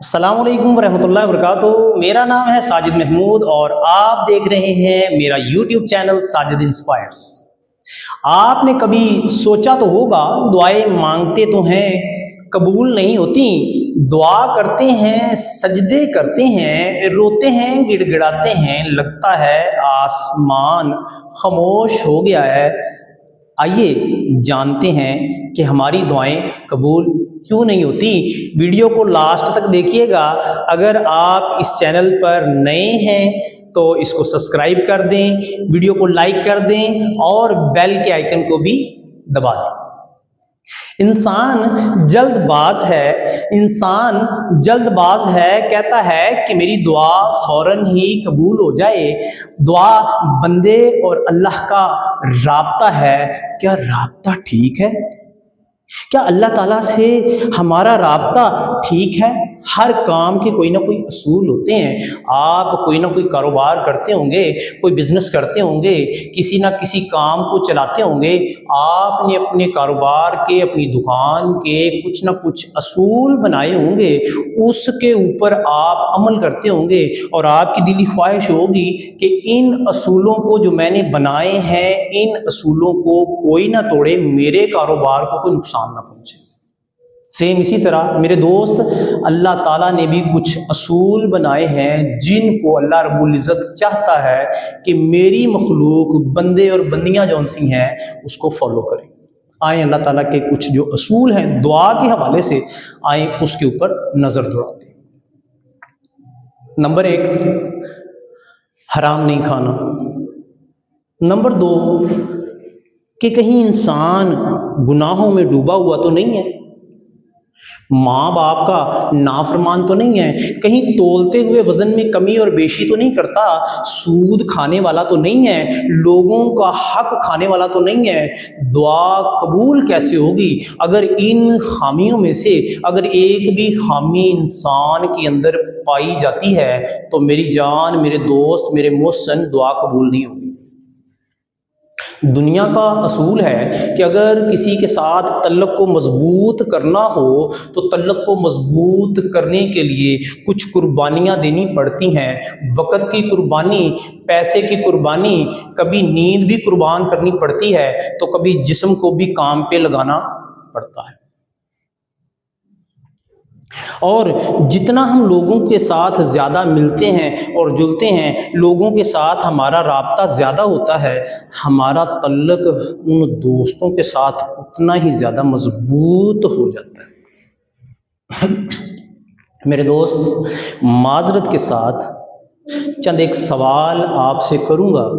अस्सलाम वालेकुम वरहमतुल्लाहि वबरकातुहू। मेरा नाम है साजिद महमूद और आप देख रहे हैं मेरा यूट्यूब चैनल साजिद इंस्पायर्स। आपने कभी सोचा तो होगा, दुआएं मांगते तो हैं कबूल नहीं होती, दुआ करते हैं सजदे करते हैं, रोते हैं गिड़गिड़ाते हैं, लगता है आसमान खामोश हो गया है। आइए जानते हैं कि हमारी दुआएं कबूल क्यों नहीं होती। वीडियो को लास्ट तक देखिएगा। अगर आप इस चैनल पर नए हैं तो इसको सब्सक्राइब कर दें, वीडियो को लाइक कर दें और बेल के आइकन को भी दबा दें। इंसान जल्दबाज है, कहता है कि मेरी दुआ फौरन ही कबूल हो जाए। दुआ बंदे और अल्लाह का राब्ता है। क्या राब्ता ठीक है? क्या अल्लाह ताला से हमारा राब्ता ठीक है? हर काम के कोई ना कोई असूल होते हैं। आप कोई ना कोई कारोबार करते होंगे, कोई बिजनेस करते होंगे, किसी ना किसी काम को चलाते होंगे। आपने अपने कारोबार के, अपनी दुकान के कुछ ना कुछ असूल बनाए होंगे, उसके ऊपर आप अमल करते होंगे और आपकी दिली ख्वाहिश होगी कि इन असूलों को जो मैंने बनाए हैं, इन असूलों को कोई ना तोड़े, मेरे कारोबार को कोई नुकसान ना पहुंचे। सेम इसी तरह मेरे दोस्त, अल्लाह ताला ने भी कुछ असूल बनाए हैं जिनको अल्लाह रब्बुल इज़्ज़त चाहता है कि मेरी मखलूक, बंदे और बंदियां जौन सी हैं, उसको फॉलो करें। आए अल्लाह ताला के कुछ जो असूल हैं दुआ के हवाले से, आए उसके ऊपर नज़र दौड़ाते हैं। नंबर 1, हराम नहीं खाना। नंबर 2, कि कहीं इंसान गुनाहों में डूबा हुआ तो नहीं है, माँ बाप का नाफरमान तो नहीं है, कहीं तोलते हुए वजन में कमी और बेशी तो नहीं करता, सूद खाने वाला तो नहीं है, लोगों का हक खाने वाला तो नहीं है। दुआ कबूल कैसे होगी अगर इन खामियों में से अगर एक भी खामी इंसान के अंदर पाई जाती है? तो मेरी जान, मेरे दोस्त, मेरे मोहसिन, दुआ कबूल नहीं होगी। दुनिया का असूल है कि अगर किसी के साथ तल्लक को मजबूत करना हो तो तल्लक को मजबूत करने के लिए कुछ कुर्बानियाँ देनी पड़ती हैं। वक़्त की कुर्बानी, पैसे की कुर्बानी, कभी नींद भी कुर्बान करनी पड़ती है, तो कभी जिस्म को भी काम पे लगाना पड़ता है। और जितना हम लोगों के साथ ज़्यादा मिलते हैं और जुलते हैं, लोगों के साथ हमारा राब्ता ज़्यादा होता है, हमारा तल्लक उन दोस्तों के साथ उतना ही ज़्यादा मजबूत हो जाता है। मेरे दोस्त, माजरत के साथ चंद एक सवाल आपसे करूँगा।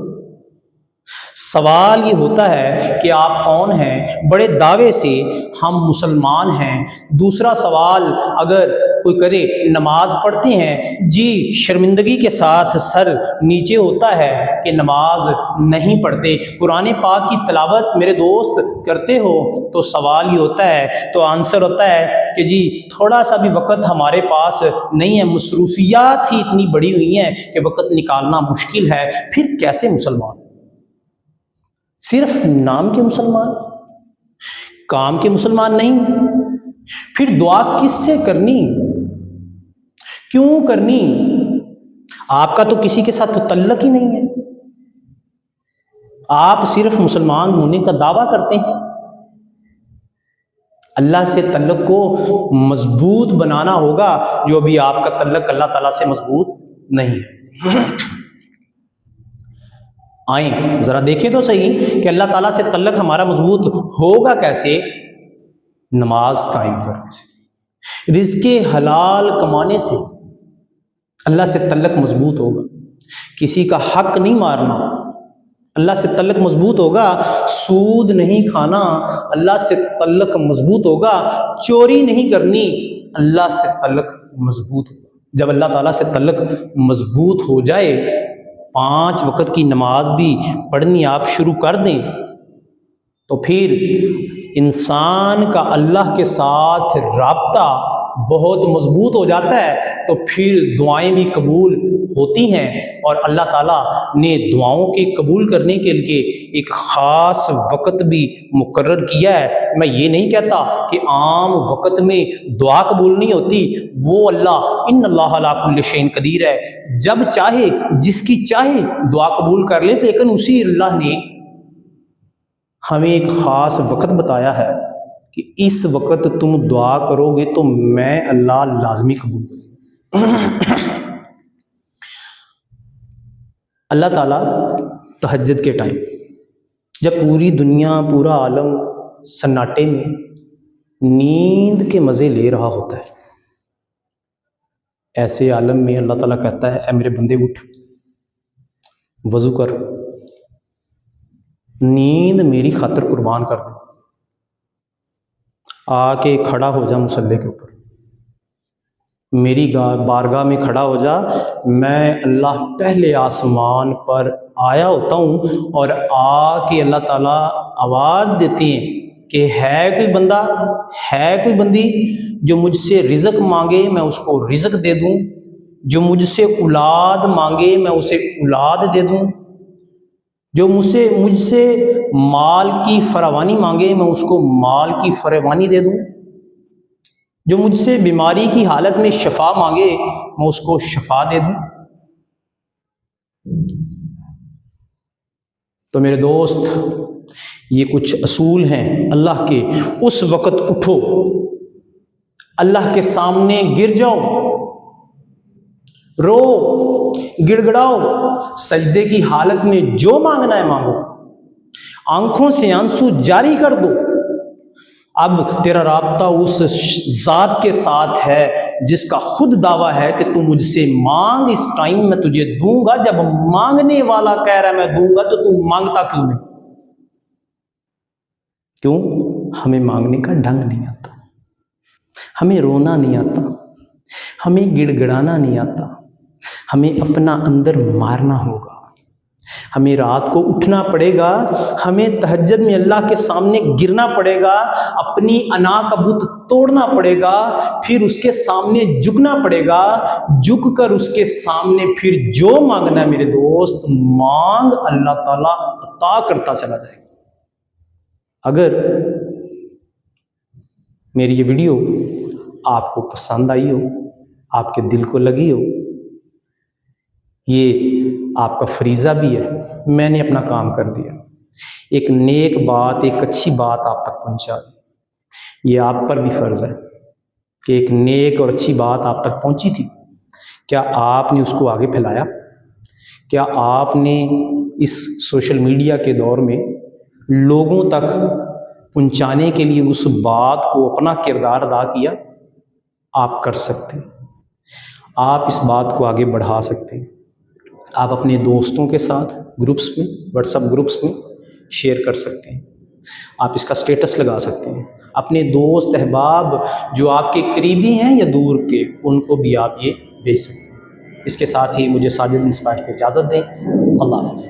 सवाल ये होता है कि आप कौन हैं? बड़े दावे से हम मुसलमान हैं। दूसरा सवाल अगर कोई करे, नमाज पढ़ते हैं? जी, शर्मिंदगी के साथ सर नीचे होता है कि नमाज नहीं पढ़ते। कुरान पाक की तिलावत मेरे दोस्त करते हो? तो सवाल ये होता है, तो आंसर होता है कि जी थोड़ा सा भी वक़्त हमारे पास नहीं है, मसरूफियात ही इतनी बड़ी हुई हैं कि वक़्त निकालना मुश्किल है। फिर कैसे मुसलमान? सिर्फ नाम के मुसलमान, काम के मुसलमान नहीं। फिर दुआ किससे करनी, क्यों करनी? आपका तो किसी के साथ तो तल्लक ही नहीं है, आप सिर्फ मुसलमान होने का दावा करते हैं। अल्लाह से तल्लक को मजबूत बनाना होगा, जो अभी आपका तल्लक अल्लाह ताला से मजबूत नहीं है। आए जरा देखें तो सही कि अल्लाह ताला से तल्लक हमारा मजबूत होगा कैसे? नमाज कायम करने से, रिज़्क़े हलाल कमाने से अल्लाह से तल्लक मजबूत होगा। किसी का हक नहीं मारना, अल्लाह से तल्लक मजबूत होगा। सूद नहीं खाना, अल्लाह से तल्लक मजबूत होगा। चोरी नहीं करनी, अल्लाह से तल्लक मजबूत होगा। जब अल्लाह ताला से तल्लक मजबूत हो जाए, 5 वक़्त की नमाज भी पढ़नी आप शुरू कर दें, तो फिर इंसान का अल्लाह के साथ राब्ता بہت مضبوط ہو جاتا ہے تو پھر دعائیں بھی قبول ہوتی ہیں، اور اللہ تعالیٰ نے دعاؤں کے قبول کرنے کے لیے ایک خاص وقت بھی مقرر کیا ہے۔ میں یہ نہیں کہتا کہ عام وقت میں دعا قبول نہیں ہوتی، وہ اللہ ان اللہ علی کل شیء قدیر ہے، جب چاہے جس کی چاہے دعا قبول کر لے، لیکن اسی اللہ نے ہمیں ایک خاص وقت بتایا ہے کہ اس وقت تم دعا کرو گے تو میں اللہ لازمی قبول کروں۔ اللہ تعالیٰ تہجد کے ٹائم جب پوری دنیا پورا عالم سناٹے میں نیند کے مزے لے رہا ہوتا ہے، ایسے عالم میں اللہ تعالیٰ کہتا ہے اے میرے بندے اٹھ، وضو کر، نیند میری خاطر قربان کر دے، آ کے کھڑا ہو جا مصلی کے اوپر، میری بارگاہ میں کھڑا ہو جا، میں اللہ پہلے آسمان پر آیا ہوتا ہوں، اور آ کے اللہ تعالیٰ آواز دیتے ہیں کہ ہے کوئی بندہ، ہے کوئی بندی جو مجھ سے رزق مانگے میں اس کو رزق دے دوں، جو مجھ سے اولاد مانگے میں اسے اولاد دے دوں، جو مجھ سے مال کی فراوانی مانگے میں اس کو مال کی فراوانی دے دوں، جو مجھ سے بیماری کی حالت میں شفا مانگے میں اس کو شفا دے دوں۔ تو میرے دوست، یہ کچھ اصول ہیں اللہ کے۔ اس وقت اٹھو، اللہ کے سامنے گر جاؤ، رو، گڑ گڑاؤ، سجدے کی حالت میں جو مانگنا ہے مانگو، آنکھوں سے آنسو جاری کر دو۔ اب تیرا رابطہ اس ذات کے ساتھ ہے جس کا خود دعویٰ ہے کہ تو مجھ سے مانگ، اس ٹائم میں تجھے دوں گا۔ جب مانگنے والا کہہ رہا ہے میں دوں گا تو مانگتا کیوں نہیں؟ کیوں؟ ہمیں مانگنے کا ڈھنگ نہیں آتا، ہمیں رونا نہیں آتا، ہمیں گڑ گڑانا نہیں آتا، ہمیں اپنا اندر مارنا ہوگا، ہمیں رات کو اٹھنا پڑے گا، ہمیں تہجد میں اللہ کے سامنے گرنا پڑے گا، اپنی انا کا بت توڑنا پڑے گا، پھر اس کے سامنے جھکنا پڑے گا، جھک کر اس کے سامنے پھر جو مانگنا ہے میرے دوست مانگ، اللہ تعالیٰ عطا کرتا چلا جائے گا۔ اگر میری یہ ویڈیو آپ کو پسند آئی ہو، آپ کے دل کو لگی ہو، یہ آپ کا فریضہ بھی ہے، میں نے اپنا کام کر دیا، ایک نیک بات، ایک اچھی بات آپ تک پہنچا دی، یہ آپ پر بھی فرض ہے کہ ایک نیک اور اچھی بات آپ تک پہنچی تھی، کیا آپ نے اس کو آگے پھیلایا؟ کیا آپ نے اس سوشل میڈیا کے دور میں لوگوں تک پہنچانے کے لیے اس بات کو اپنا کردار ادا کیا؟ آپ کر سکتے ہیں، آپ اس بات کو آگے بڑھا سکتے ہیں، آپ اپنے دوستوں کے ساتھ گروپس میں، واٹس ایپ گروپس میں شیئر کر سکتے ہیں، آپ اس کا سٹیٹس لگا سکتے ہیں، اپنے دوست احباب جو آپ کے قریبی ہیں یا دور کے، ان کو بھی آپ یہ بھیج سکتے ہیں۔ اس کے ساتھ ہی مجھے ساجد انسپائر کو اجازت دیں، اللہ حافظ۔